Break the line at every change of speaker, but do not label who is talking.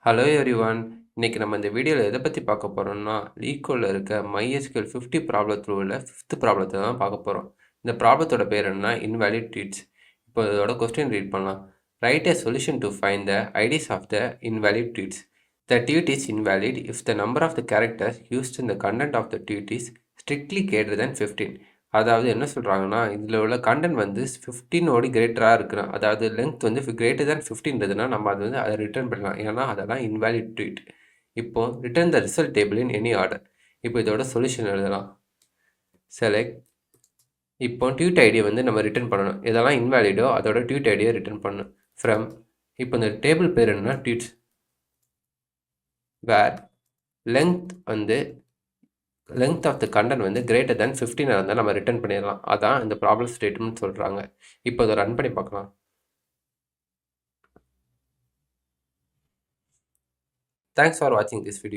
Hello everyone. இன்னைக்கு நம்ம இந்த வீடியோவில் எதை பற்றி பார்க்க போகிறோம்னா LeetCodeல இருக்க MySQL 50 ப்ராப்ளத்தில் உள்ள 5th ப்ராப்ளத்தை தான் பார்க்க போகிறோம். இந்த ப்ராப்ளத்தோட பேர் என்ன? Invalid tweets. இப்போ இதோட கொஸ்டின் ரீட் பண்ணலாம். Right a solution to find the IDs of the invalid tweets. The tweet is invalid if the number of the characters used in the content of the tweet is strictly greater than 15. அதாவது என்ன சொல்கிறாங்கன்னா, இதில் உள்ள content வந்து 15ஓடு கிரேட்டராக இருக்கணும். அதாவது length வந்து greater than 15 நம்ம அது வந்து அதை ரிட்டர்ன் பண்ணலாம். ஏன்னா அதெல்லாம் இன்வேலிட் ட்வீட். இப்போ return the result table in any order. இப்போ இதோட சொல்யூஷன் எழுதலாம். செலக்ட். இப்போ ட்வீட் ஐடியை வந்து நம்ம ரிட்டர்ன் பண்ணணும். எதெல்லாம் இன்வேலிடோ அதோட ட்வீட் ஐடியை ரிட்டர்ன் பண்ணணும். ஃப்ரம். இப்போ இந்த டேபிள் பேர் என்னன்னா ட்வீட்ஸ். வேர் லென்த் வந்து லென்த் ஆஃப் த கண்டென்ட் வந்து கிரேட்டர் தேன் 15 இருந்தால் நம்ம ரிட்டர்ன் பண்ணிடலாம். அதான் இந்த ப்ராப்ளம் ஸ்டேட்மெண்ட் சொல்கிறாங்க. இப்போ அதை ரன் பண்ணி பார்க்கலாம். Thanks for watching this video.